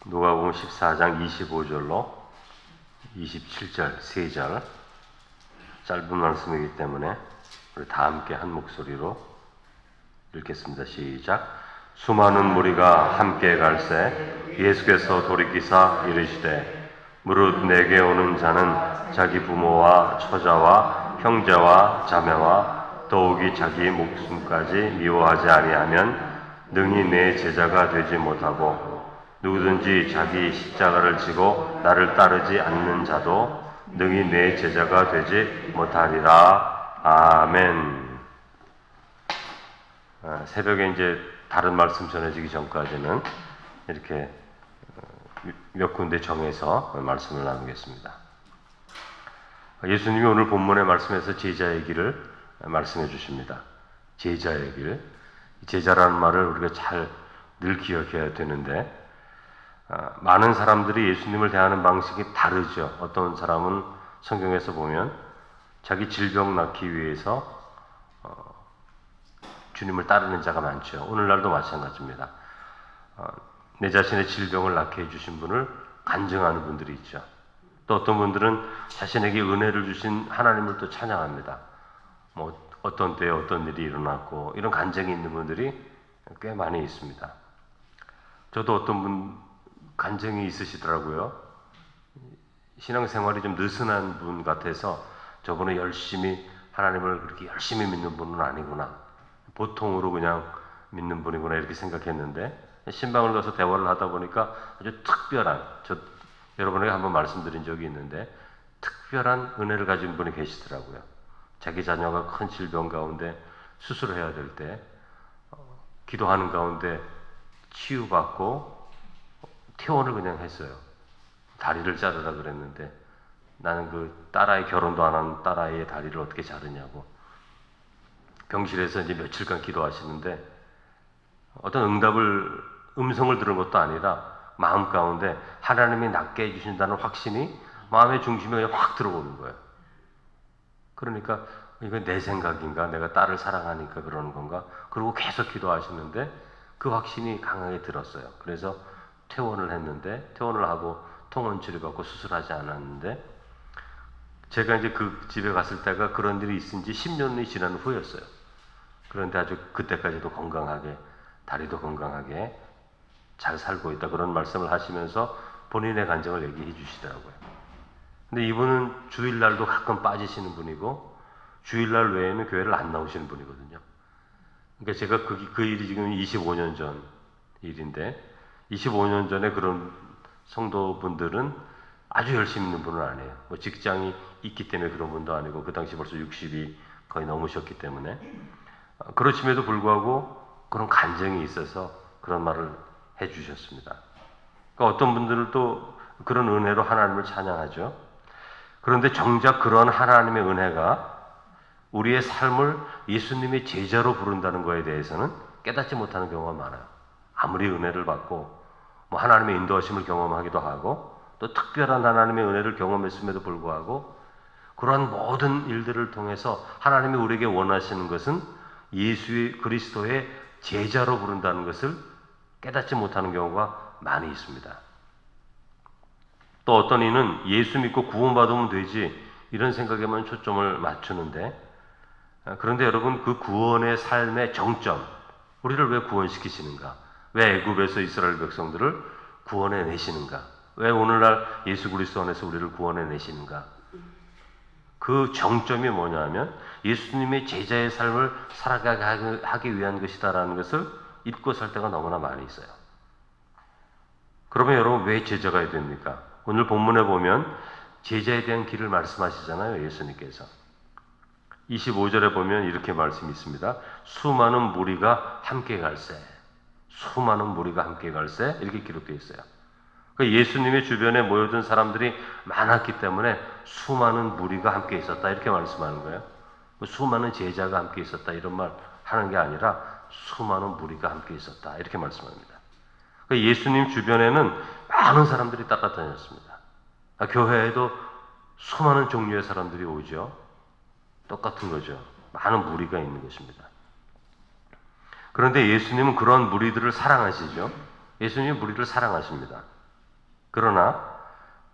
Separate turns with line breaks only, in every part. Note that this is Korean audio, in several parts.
누가복음 14장 25절로 27절 3절 짧은 말씀이기 때문에 우리 다 함께 한 목소리로 읽겠습니다. 시작. 수많은 무리가 함께 갈새 예수께서 돌이키사 이르시되 무릇 내게 오는 자는 자기 부모와 처자와 형제와 자매와 더욱이 자기 목숨까지 미워하지 아니하면 능히 내 제자가 되지 못하고 누구든지 자기 십자가를 지고 나를 따르지 않는 자도 능히 내 제자가 되지 못하리라. 아멘. 새벽에 이제 다른 말씀 전해지기 전까지는 이렇게 몇 군데 정해서 말씀을 나누겠습니다. 예수님이 오늘 본문의 말씀에서 제자의 길을 말씀해 주십니다. 제자의 길. 제자라는 말을 우리가 잘 늘 기억해야 되는데 많은 사람들이 예수님을 대하는 방식이 다르죠. 어떤 사람은 성경에서 보면 자기 질병 낫기 위해서 주님을 따르는 자가 많죠. 오늘날도 마찬가지입니다. 내 자신의 질병을 낫게 해주신 분을 간증하는 분들이 있죠. 또 어떤 분들은 자신에게 은혜를 주신 하나님을 또 찬양합니다. 뭐 어떤 때에 어떤 일이 일어났고 이런 간증이 있는 분들이 꽤 많이 있습니다. 저도 어떤 분 간증이 있으시더라고요. 신앙생활이 좀 느슨한 분 같아서 저분은 열심히 하나님을 그렇게 열심히 믿는 분은 아니구나. 보통으로 그냥 믿는 분이구나 이렇게 생각했는데 신방을 가서 대화를 하다 보니까 아주 특별한, 여러분에게 한번 말씀드린 적이 있는데 특별한 은혜를 가진 분이 계시더라고요. 자기 자녀가 큰 질병 가운데 수술을 해야 될 때 기도하는 가운데 치유받고 퇴원을 그냥 했어요. 다리를 자르라 그랬는데 나는 그 딸아이 결혼도 안 한 딸아이의 다리를 어떻게 자르냐고 병실에서 이제 며칠간 기도하시는데 어떤 음성을 들은 것도 아니라 마음 가운데 하나님이 낫게 해주신다는 확신이 마음의 중심에 확 들어오는 거예요. 그러니까 이건 내 생각인가? 내가 딸을 사랑하니까 그러는 건가? 그리고 계속 기도하시는데 그 확신이 강하게 들었어요. 그래서 퇴원을 했는데 퇴원을 하고 통원 치료받고 수술하지 않았는데 제가 이제 그 집에 갔을 때가 그런 일이 있은 지 10년이 지난 후였어요. 그런데 아주 그때까지도 건강하게 다리도 건강하게 잘 살고 있다 그런 말씀을 하시면서 본인의 간증을 얘기해 주시더라고요. 근데 이분은 주일날도 가끔 빠지시는 분이고 주일날 외에는 교회를 안 나오시는 분이거든요. 그러니까 제가 그 일이 지금 25년 전 일인데 25년 전에 그런 성도분들은 아주 열심히 있는 분은 아니에요. 뭐 직장이 있기 때문에 그런 분도 아니고 그 당시 벌써 60이 거의 넘으셨기 때문에 그렇심에도 불구하고 그런 간증이 있어서 그런 말을 해주셨습니다. 그러니까 어떤 분들은 또 그런 은혜로 하나님을 찬양하죠. 그런데 정작 그런 하나님의 은혜가 우리의 삶을 예수님의 제자로 부른다는 것에 대해서는 깨닫지 못하는 경우가 많아요. 아무리 은혜를 받고 뭐 하나님의 인도하심을 경험하기도 하고 또 특별한 하나님의 은혜를 경험했음에도 불구하고 그러한 모든 일들을 통해서 하나님이 우리에게 원하시는 것은 예수의 그리스도의 제자로 부른다는 것을 깨닫지 못하는 경우가 많이 있습니다. 또 어떤 이는 예수 믿고 구원받으면 되지 이런 생각에만 초점을 맞추는데 그런데 여러분 그 구원의 삶의 정점 우리를 왜 구원시키시는가? 왜 애굽에서 이스라엘 백성들을 구원해 내시는가? 왜 오늘날 예수 그리스도 안에서 우리를 구원해 내시는가? 그 정점이 뭐냐면 예수님의 제자의 삶을 살아가게 하기 위한 것이다라는 것을 잊고 살 때가 너무나 많이 있어요. 그러면 여러분 왜 제자가 해야 됩니까? 오늘 본문에 보면 제자에 대한 길을 말씀하시잖아요. 예수님께서. 25절에 보면 이렇게 말씀이 있습니다. 수많은 무리가 함께 갈새. 수많은 무리가 함께 갈새. 이렇게 기록되어 있어요. 그러니까 예수님의 주변에 모여든 사람들이 많았기 때문에 수많은 무리가 함께 있었다. 이렇게 말씀하는 거예요. 수많은 제자가 함께 있었다. 이런 말 하는 게 아니라 수많은 무리가 함께 있었다. 이렇게 말씀합니다. 그러니까 예수님 주변에는 많은 사람들이 따라다녔습니다. 교회에도 수많은 종류의 사람들이 오죠. 똑같은 거죠. 많은 무리가 있는 것입니다. 그런데 예수님은 그런 무리들을 사랑하시죠. 예수님은 무리를 사랑하십니다. 그러나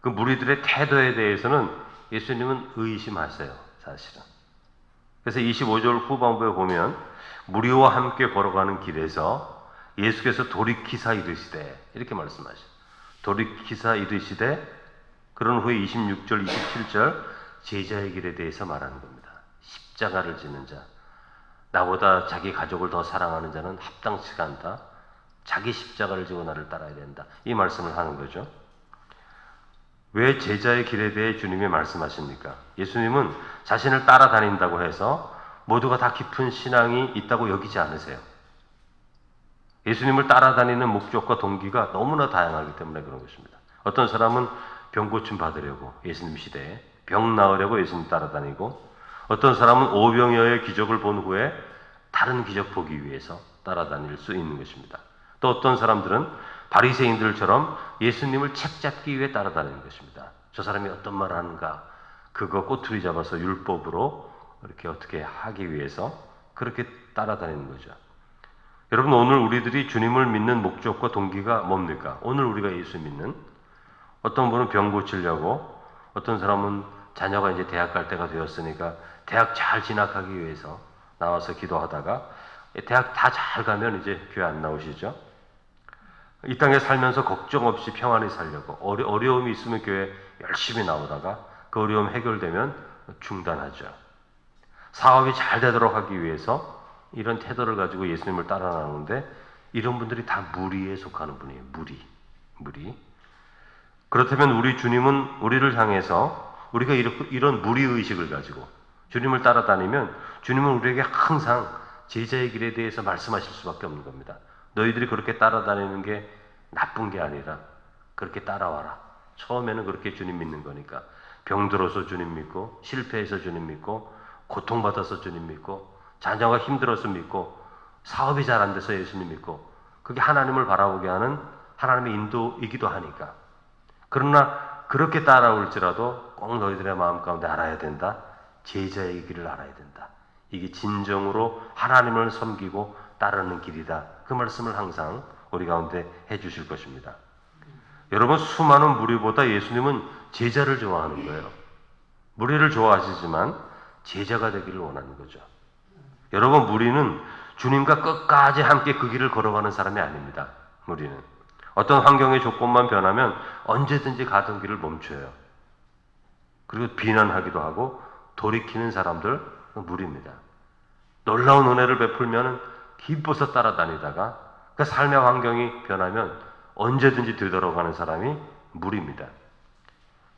그 무리들의 태도에 대해서는 예수님은 의심하세요, 사실은. 그래서 25절 후반부에 보면 무리와 함께 걸어가는 길에서 예수께서 돌이키사 이르시되 이렇게 말씀하셔요. 돌이키사 이르시되 그런 후에 26절, 27절 제자의 길에 대해서 말하는 겁니다. 십자가를 지는 자, 나보다 자기 가족을 더 사랑하는 자는 합당치가 않다. 자기 십자가를 지고 나를 따라야 된다. 이 말씀을 하는 거죠. 왜 제자의 길에 대해 주님이 말씀하십니까? 예수님은 자신을 따라다닌다고 해서 모두가 다 깊은 신앙이 있다고 여기지 않으세요. 예수님을 따라다니는 목적과 동기가 너무나 다양하기 때문에 그런 것입니다. 어떤 사람은 병 고침 받으려고 예수님 시대에 병 나으려고 예수님 따라다니고, 어떤 사람은 오병이어의 기적을 본 후에 다른 기적 보기 위해서 따라다닐 수 있는 것입니다. 또 어떤 사람들은 바리새인들처럼 예수님을 책잡기 위해 따라다니는 것입니다. 저 사람이 어떤 말을 하는가, 그거 꼬투리 잡아서 율법으로 이렇게 어떻게 하기 위해서 그렇게 따라다니는 거죠. 여러분, 오늘 우리들이 주님을 믿는 목적과 동기가 뭡니까? 오늘 우리가 예수 믿는, 어떤 분은 병 고치려고, 어떤 사람은 자녀가 이제 대학 갈 때가 되었으니까 대학 잘 진학하기 위해서 나와서 기도하다가 대학 다 잘 가면 이제 교회 안 나오시죠? 이 땅에 살면서 걱정 없이 평안히 살려고 어려움이 있으면 교회 열심히 나오다가 그 어려움 해결되면 중단하죠. 사업이 잘 되도록 하기 위해서 이런 태도를 가지고 예수님을 따라 나오는데, 이런 분들이 다 무리에 속하는 분이에요. 무리. 그렇다면 우리 주님은 우리를 향해서 우리가 이런 무리의식을 가지고 주님을 따라다니면 주님은 우리에게 항상 제자의 길에 대해서 말씀하실 수밖에 없는 겁니다. 너희들이 그렇게 따라다니는 게 나쁜 게 아니라 그렇게 따라와라. 처음에는 그렇게 주님 믿는 거니까. 병들어서 주님 믿고, 실패해서 주님 믿고, 고통받아서 주님 믿고, 자녀가 힘들어서 믿고, 사업이 잘 안 돼서 예수님 믿고, 그게 하나님을 바라보게 하는 하나님의 인도이기도 하니까. 그러나 그렇게 따라올지라도 꼭 너희들의 마음 가운데 알아야 된다. 제자의 길을 알아야 된다. 이게 진정으로 하나님을 섬기고 따르는 길이다. 그 말씀을 항상 우리 가운데 해주실 것입니다. 여러분, 수많은 무리보다 예수님은 제자를 좋아하는 거예요. 무리를 좋아하시지만 제자가 되기를 원하는 거죠. 여러분, 무리는 주님과 끝까지 함께 그 길을 걸어가는 사람이 아닙니다. 무리는 어떤 환경의 조건만 변하면 언제든지 가던 길을 멈춰요. 그리고 비난하기도 하고 돌이키는 사람들, 무리입니다. 놀라운 은혜를 베풀면 기뻐서 따라다니다가 그 삶의 환경이 변하면 언제든지 되돌아가는 사람이 무리입니다.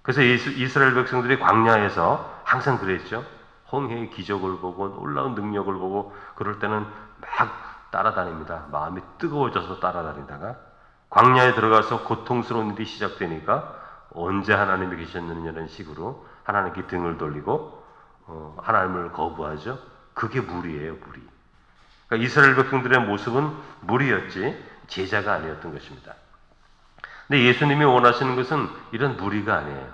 그래서 이스라엘 백성들이 광야에서 항상 그랬죠. 홍해의 기적을 보고 놀라운 능력을 보고 그럴 때는 막 따라다닙니다. 마음이 뜨거워져서 따라다니다가 광야에 들어가서 고통스러운 일이 시작되니까 언제 하나님이 계셨느냐는 식으로 하나님께 등을 돌리고 하나님을 거부하죠. 그게 무리예요, 무리. 그러니까 이스라엘 백성들의 모습은 무리였지 제자가 아니었던 것입니다. 근데 예수님이 원하시는 것은 이런 무리가 아니에요.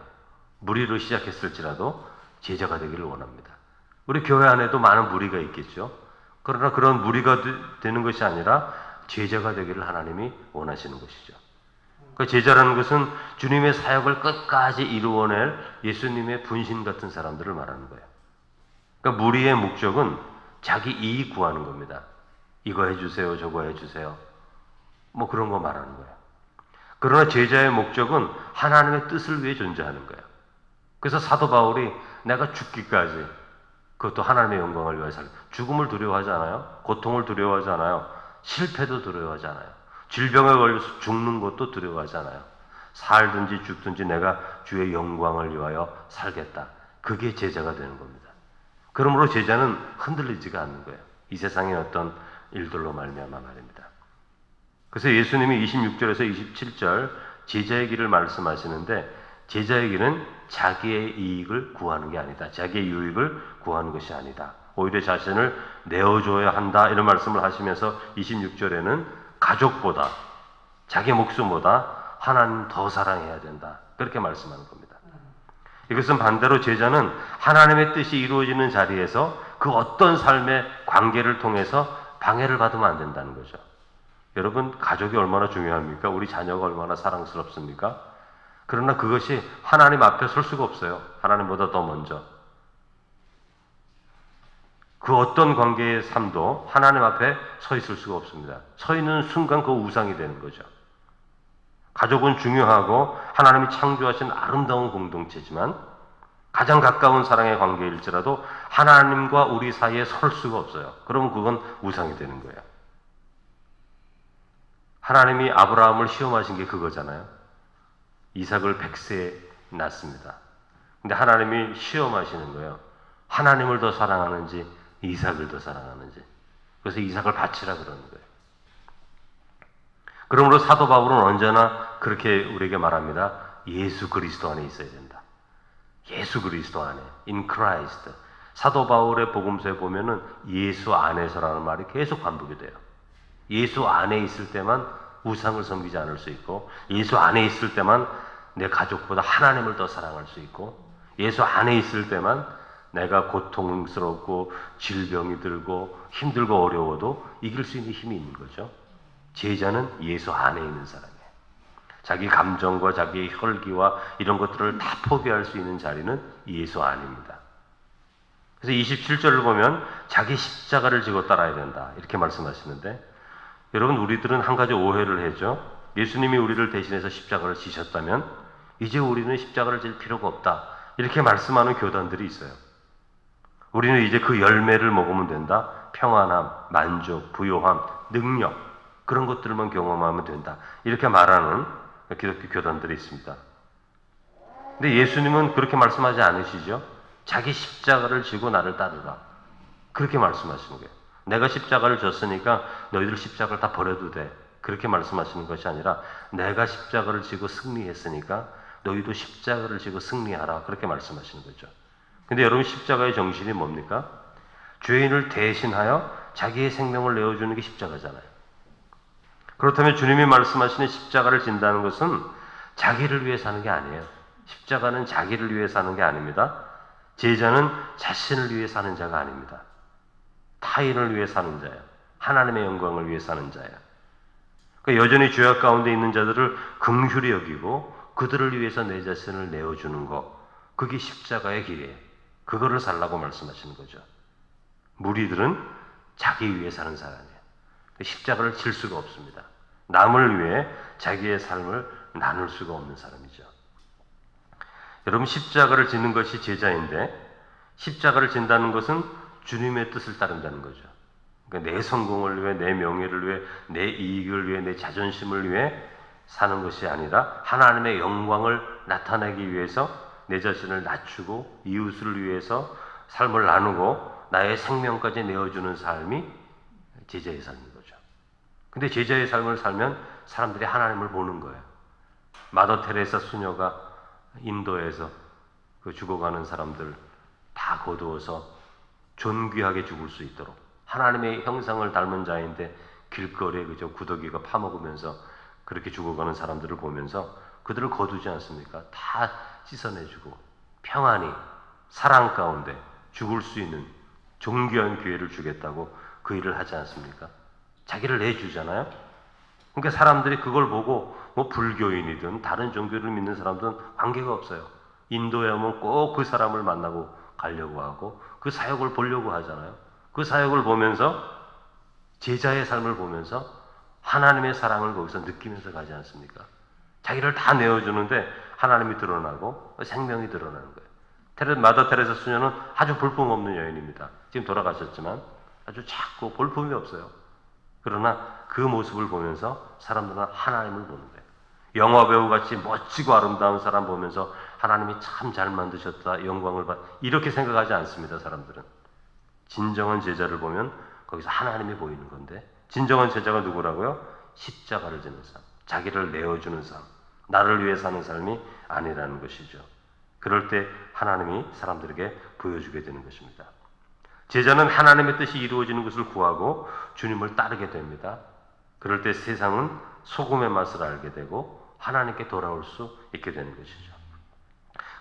무리로 시작했을지라도 제자가 되기를 원합니다. 우리 교회 안에도 많은 무리가 있겠죠. 그러나 그런 무리가 되는 것이 아니라 제자가 되기를 하나님이 원하시는 것이죠. 그 제자라는 것은 주님의 사역을 끝까지 이루어낼 예수님의 분신 같은 사람들을 말하는 거예요. 그러니까 무리의 목적은 자기 이익 구하는 겁니다. 이거 해주세요, 저거 해주세요. 뭐 그런 거 말하는 거예요. 그러나 제자의 목적은 하나님의 뜻을 위해 존재하는 거예요. 그래서 사도 바울이 내가 죽기까지, 그것도 하나님의 영광을 위해 살고, 죽음을 두려워하지 않아요? 고통을 두려워하지 않아요? 실패도 두려워하지 않아요? 질병에 걸려서 죽는 것도 두려워하지 않아요? 살든지 죽든지 내가 주의 영광을 위하여 살겠다. 그게 제자가 되는 겁니다. 그러므로 제자는 흔들리지가 않는 거예요. 이 세상의 어떤 일들로 말미암아 말입니다. 그래서 예수님이 26절에서 27절 제자의 길을 말씀하시는데, 제자의 길은 자기의 이익을 구하는 게 아니다. 자기의 유익을 구하는 것이 아니다. 오히려 자신을 내어줘야 한다. 이런 말씀을 하시면서 26절에는 가족보다, 자기 목숨보다 하나님 더 사랑해야 된다. 그렇게 말씀하는 겁니다. 이것은 반대로 제자는 하나님의 뜻이 이루어지는 자리에서 그 어떤 삶의 관계를 통해서 방해를 받으면 안 된다는 거죠. 여러분, 가족이 얼마나 중요합니까? 우리 자녀가 얼마나 사랑스럽습니까? 그러나 그것이 하나님 앞에 설 수가 없어요. 하나님보다 더 먼저. 그 어떤 관계의 삶도 하나님 앞에 서 있을 수가 없습니다. 서 있는 순간 그 우상이 되는 거죠. 가족은 중요하고 하나님이 창조하신 아름다운 공동체지만 가장 가까운 사랑의 관계일지라도 하나님과 우리 사이에 설 수가 없어요. 그러면 그건 우상이 되는 거예요. 하나님이 아브라함을 시험하신 게 그거잖아요. 이삭을 100세에 낳습니다. 근데 하나님이 시험하시는 거예요. 하나님을 더 사랑하는지 이삭을 더 사랑하는지. 그래서 이삭을 바치라 그러는 거예요. 그러므로 사도 바울은 언제나 그렇게 우리에게 말합니다. 예수 그리스도 안에 있어야 된다. 예수 그리스도 안에, in Christ. 사도 바울의 복음서에 보면은 예수 안에서라는 말이 계속 반복이 돼요. 예수 안에 있을 때만 우상을 섬기지 않을 수 있고, 예수 안에 있을 때만 내 가족보다 하나님을 더 사랑할 수 있고, 예수 안에 있을 때만 내가 고통스럽고 질병이 들고 힘들고 어려워도 이길 수 있는 힘이 있는 거죠. 제자는 예수 안에 있는 사람이에요. 자기 감정과 자기 혈기와 이런 것들을 다 포기할 수 있는 자리는 예수 안입니다. 그래서 27절을 보면 자기 십자가를 지고 따라야 된다 이렇게 말씀하시는데, 여러분 우리들은 한 가지 오해를 하죠. 예수님이 우리를 대신해서 십자가를 지셨다면 이제 우리는 십자가를 질 필요가 없다 이렇게 말씀하는 교단들이 있어요. 우리는 이제 그 열매를 먹으면 된다. 평안함, 만족, 부요함, 능력 그런 것들만 경험하면 된다 이렇게 말하는 기독교 교단들이 있습니다. 근데 예수님은 그렇게 말씀하지 않으시죠. 자기 십자가를 지고 나를 따르라 그렇게 말씀하시는 거예요. 내가 십자가를 졌으니까 너희들 십자가를 다 버려도 돼 그렇게 말씀하시는 것이 아니라 내가 십자가를 지고 승리했으니까 너희도 십자가를 지고 승리하라 그렇게 말씀하시는 거죠. 근데 여러분 십자가의 정신이 뭡니까? 죄인을 대신하여 자기의 생명을 내어주는 게 십자가잖아요. 그렇다면 주님이 말씀하시는 십자가를 진다는 것은 자기를 위해 사는 게 아니에요. 십자가는 자기를 위해 사는 게 아닙니다. 제자는 자신을 위해 사는 자가 아닙니다. 타인을 위해 사는 자예요. 하나님의 영광을 위해 사는 자예요. 그러니까 여전히 죄악 가운데 있는 자들을 긍휼히 여기고 그들을 위해서 내 자신을 내어주는 것, 그게 십자가의 길이에요. 그거를 살라고 말씀하시는 거죠. 무리들은 자기 위해 사는 사람이에요. 십자가를 질 수가 없습니다. 남을 위해 자기의 삶을 나눌 수가 없는 사람이죠. 여러분 십자가를 짓는 것이 제자인데 십자가를 진다는 것은 주님의 뜻을 따른다는 거죠. 그러니까 내 성공을 위해, 내 명예를 위해, 내 이익을 위해, 내 자존심을 위해 사는 것이 아니라 하나님의 영광을 나타내기 위해서 내 자신을 낮추고 이웃을 위해서 삶을 나누고 나의 생명까지 내어주는 삶이 제자의 삶인 거죠. 근데 제자의 삶을 살면 사람들이 하나님을 보는 거예요. 마더 테레사 수녀가 인도에서 그 죽어가는 사람들 다 거두어서 존귀하게 죽을 수 있도록 하나님의 형상을 닮은 자인데 길거리에 그저 구더기가 파먹으면서 그렇게 죽어가는 사람들을 보면서 그들을 거두지 않습니까? 다 씻어내주고 평안히 사랑 가운데 죽을 수 있는 존귀한 기회를 주겠다고 그 일을 하지 않습니까? 자기를 내주잖아요. 그러니까 사람들이 그걸 보고 뭐 불교인이든 다른 종교를 믿는 사람들은 관계가 없어요. 인도에 오면 꼭 그 사람을 만나고 가려고 하고 그 사역을 보려고 하잖아요. 그 사역을 보면서 제자의 삶을 보면서 하나님의 사랑을 거기서 느끼면서 가지 않습니까? 자기를 다 내어주는데 하나님이 드러나고 생명이 드러나는 거예요. 마더 테레사 수녀는 아주 볼품없는 여인입니다. 지금 돌아가셨지만 아주 작고 볼품이 없어요. 그러나 그 모습을 보면서 사람들은 하나님을 보는 거예요. 영화배우같이 멋지고 아름다운 사람 보면서 하나님이 참 잘 만드셨다, 영광을 받 이렇게 생각하지 않습니다. 사람들은. 진정한 제자를 보면 거기서 하나님이 보이는 건데 진정한 제자가 누구라고요? 십자가를 지는 삶, 자기를 내어주는 삶, 나를 위해 사는 삶이 아니라는 것이죠. 그럴 때 하나님이 사람들에게 보여주게 되는 것입니다. 제자는 하나님의 뜻이 이루어지는 것을 구하고 주님을 따르게 됩니다. 그럴 때 세상은 소금의 맛을 알게 되고 하나님께 돌아올 수 있게 되는 것이죠.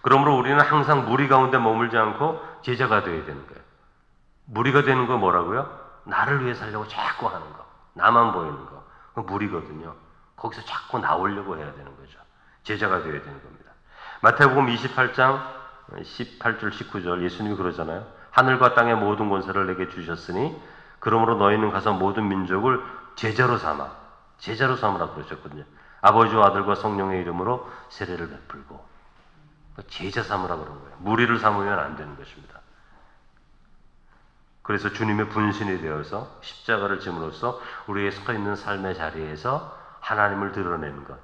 그러므로 우리는 항상 무리 가운데 머물지 않고 제자가 되어야 되는 거예요. 무리가 되는 거 뭐라고요? 나를 위해 살려고 자꾸 하는 거, 나만 보이는 거, 그 무리거든요. 거기서 자꾸 나오려고 해야 되는 거죠. 제자가 되어야 되는 겁니다. 마태복음 28장 18절 19절 예수님이 그러잖아요. 하늘과 땅의 모든 권세를 내게 주셨으니 그러므로 너희는 가서 모든 민족을 제자로 삼으라 그러셨거든요. 아버지와 아들과 성령의 이름으로 세례를 베풀고 제자 삼으라 그런 거예요. 무리를 삼으면 안 되는 것입니다. 그래서 주님의 분신이 되어서 십자가를 짐으로써 우리의 서 있는 삶의 자리에서 하나님을 드러내는 것.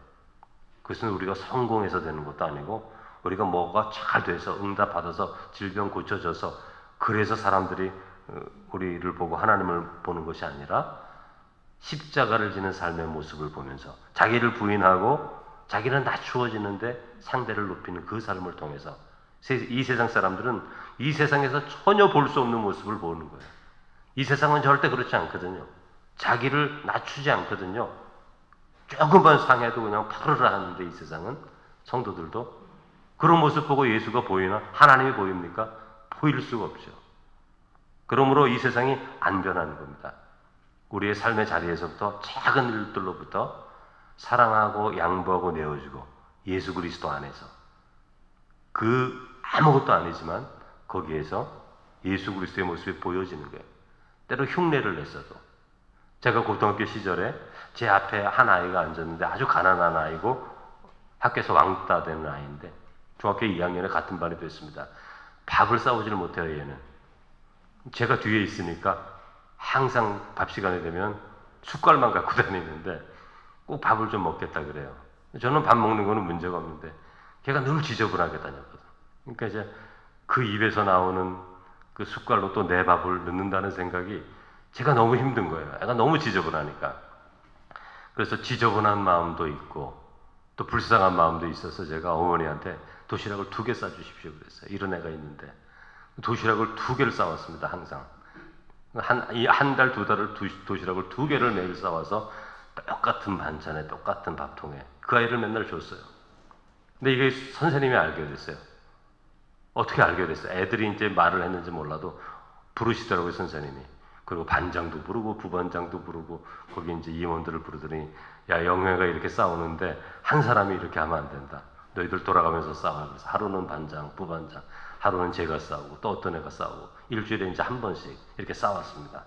그것은 우리가 성공해서 되는 것도 아니고 우리가 뭐가 잘 돼서 응답받아서 질병 고쳐져서 그래서 사람들이 우리를 보고 하나님을 보는 것이 아니라 십자가를 지는 삶의 모습을 보면서 자기를 부인하고 자기는 낮추어지는데 상대를 높이는 그 삶을 통해서 이 세상 사람들은 이 세상에서 전혀 볼 수 없는 모습을 보는 거예요. 이 세상은 절대 그렇지 않거든요. 자기를 낮추지 않거든요. 조금만 상해도 그냥 파르르 하는데 이 세상은 성도들도 그런 모습 보고 예수가 보이나? 하나님이 보입니까? 보일 수가 없죠. 그러므로 이 세상이 안 변하는 겁니다. 우리의 삶의 자리에서부터 작은 일들로부터 사랑하고 양보하고 내어주고 예수 그리스도 안에서 그 아무것도 아니지만 거기에서 예수 그리스도의 모습이 보여지는 거예요. 때로 흉내를 냈어도 제가 고등학교 시절에 제 앞에 한 아이가 앉았는데 아주 가난한 아이고 학교에서 왕따 되는 아이인데 중학교 2학년에 같은 반이 됐습니다. 밥을 싸우지를 못해요. 얘는. 제가 뒤에 있으니까 항상 밥 시간이 되면 숟갈만 갖고 다니는데 꼭 밥을 좀 먹겠다 그래요. 저는 밥 먹는 거는 문제가 없는데 걔가 늘 지저분하게 다녔거든. 그러니까 이제 그 입에서 나오는 그 숟갈로 또 내 밥을 넣는다는 생각이 제가 너무 힘든 거예요. 애가 너무 지저분하니까. 그래서 지저분한 마음도 있고 또 불쌍한 마음도 있어서 제가 어머니한테 도시락을 2개 싸주십시오 그랬어요. 이런 애가 있는데 도시락을 2개를 싸왔습니다. 항상 한 달, 2달을 도시락을 2개를 매일 싸와서 똑같은 반찬에 똑같은 밥통에 그 아이를 맨날 줬어요. 근데 이게 선생님이 알게 됐어요. 어떻게 알게 됐어요? 애들이 이제 말을 했는지 몰라도 부르시더라고요, 선생님이. 그리고 반장도 부르고 부반장도 부르고 거기 이제 임원들을 부르더니 야, 영회가 이렇게 싸우는데 한 사람이 이렇게 하면 안 된다. 너희들 돌아가면서 싸우면서 하루는 반장, 부반장, 하루는 제가 싸우고 또 어떤 애가 싸우고 일주일에 이제 한 번씩 이렇게 싸웠습니다.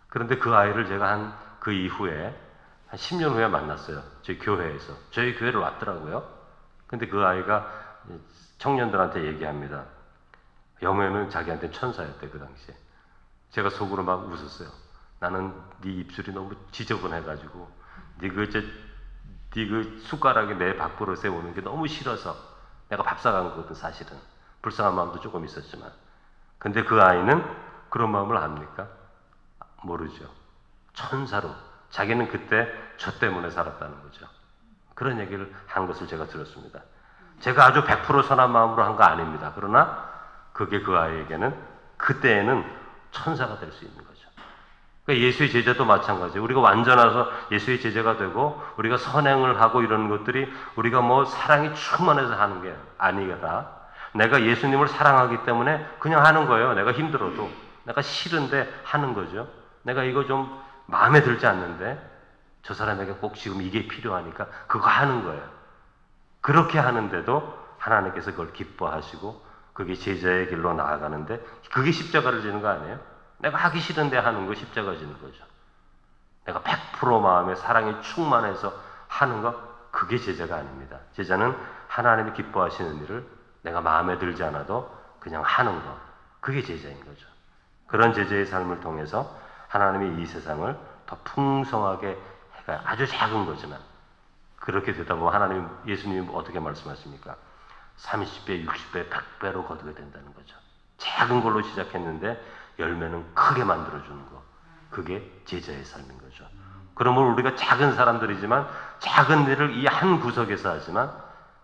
그런데 그 아이를 제가 그 이후에 한 10년 후에 만났어요. 저희 교회에서. 저희 교회를 왔더라고요. 근데 그 아이가 청년들한테 얘기합니다. 영회는 자기한테 천사였대, 그 당시에. 제가 속으로 막 웃었어요. 나는 네 입술이 너무 지저분해가지고 네 그 숟가락이 내 밥그릇에 오는 게 너무 싫어서 내가 밥 사간 거거든, 사실은. 불쌍한 마음도 조금 있었지만. 근데 그 아이는 그런 마음을 압니까? 모르죠. 천사로. 자기는 그때 저 때문에 살았다는 거죠. 그런 얘기를 한 것을 제가 들었습니다. 제가 아주 100% 선한 마음으로 한 거 아닙니다. 그러나 그게 그 아이에게는 그때에는 천사가 될 수 있는 거죠. 그러니까 예수의 제자도 마찬가지예요. 우리가 완전해서 예수의 제자가 되고 우리가 선행을 하고 이런 것들이 우리가 뭐 사랑이 충만해서 하는 게 아니라 내가 예수님을 사랑하기 때문에 그냥 하는 거예요. 내가 힘들어도. 내가 싫은데 하는 거죠. 내가 이거 좀 마음에 들지 않는데 저 사람에게 꼭 지금 이게 필요하니까 그거 하는 거예요. 그렇게 하는데도 하나님께서 그걸 기뻐하시고 그게 제자의 길로 나아가는데 그게 십자가를 지는 거 아니에요? 내가 하기 싫은데 하는 거 십자가 지는 거죠. 내가 100% 마음에 사랑이 충만해서 하는 거 그게 제자가 아닙니다. 제자는 하나님이 기뻐하시는 일을 내가 마음에 들지 않아도 그냥 하는 거 그게 제자인 거죠. 그런 제자의 삶을 통해서 하나님이 이 세상을 더 풍성하게 해가요. 아주 작은 거지만 그렇게 되다 보면 하나님, 예수님이 어떻게 말씀하십니까? 30배, 60배, 100배로 거두게 된다는 거죠. 작은 걸로 시작했는데 열매는 크게 만들어주는 거. 그게 제자의 삶인 거죠. 그러면 우리가 작은 사람들이지만 작은 일을 이 한 구석에서 하지만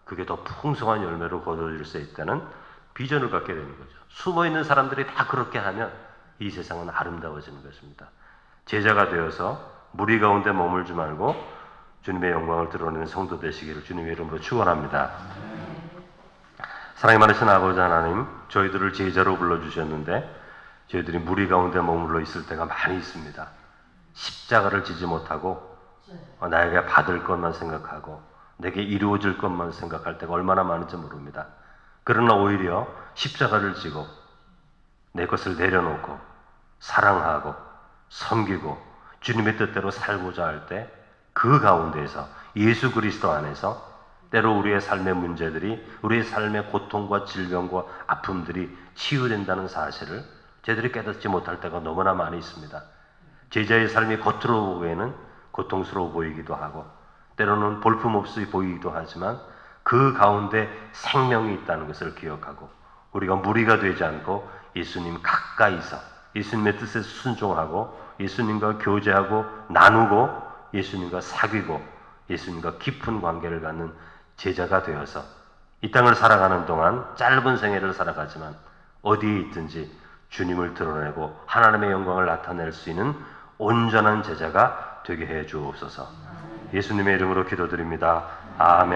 그게 더 풍성한 열매로 거둬질 수 있다는 비전을 갖게 되는 거죠. 숨어있는 사람들이 다 그렇게 하면 이 세상은 아름다워지는 것입니다. 제자가 되어서 무리 가운데 머물지 말고 주님의 영광을 드러내는 성도 되시기를 주님의 이름으로 축원합니다. 사랑이 많으신 아버지 하나님, 저희들을 제자로 불러주셨는데 저희들이 무리 가운데 머물러 있을 때가 많이 있습니다. 십자가를 지지 못하고 나에게 받을 것만 생각하고 내게 이루어질 것만 생각할 때가 얼마나 많은지 모릅니다. 그러나 오히려 십자가를 지고 내 것을 내려놓고 사랑하고 섬기고 주님의 뜻대로 살고자 할 때 그 가운데에서 예수 그리스도 안에서 때로 우리의 삶의 문제들이, 우리의 삶의 고통과 질병과 아픔들이 치유된다는 사실을 저희들이 깨닫지 못할 때가 너무나 많이 있습니다. 제자의 삶이 겉으로 보기에는 고통스러워 보이기도 하고 때로는 볼품없이 보이기도 하지만 그 가운데 생명이 있다는 것을 기억하고 우리가 무리가 되지 않고 예수님 가까이서 예수님의 뜻에 순종하고 예수님과 교제하고 나누고 예수님과 사귀고 예수님과 깊은 관계를 갖는 제자가 되어서 이 땅을 살아가는 동안 짧은 생애를 살아가지만 어디에 있든지 주님을 드러내고 하나님의 영광을 나타낼 수 있는 온전한 제자가 되게 해 주옵소서. 예수님의 이름으로 기도드립니다. 아멘.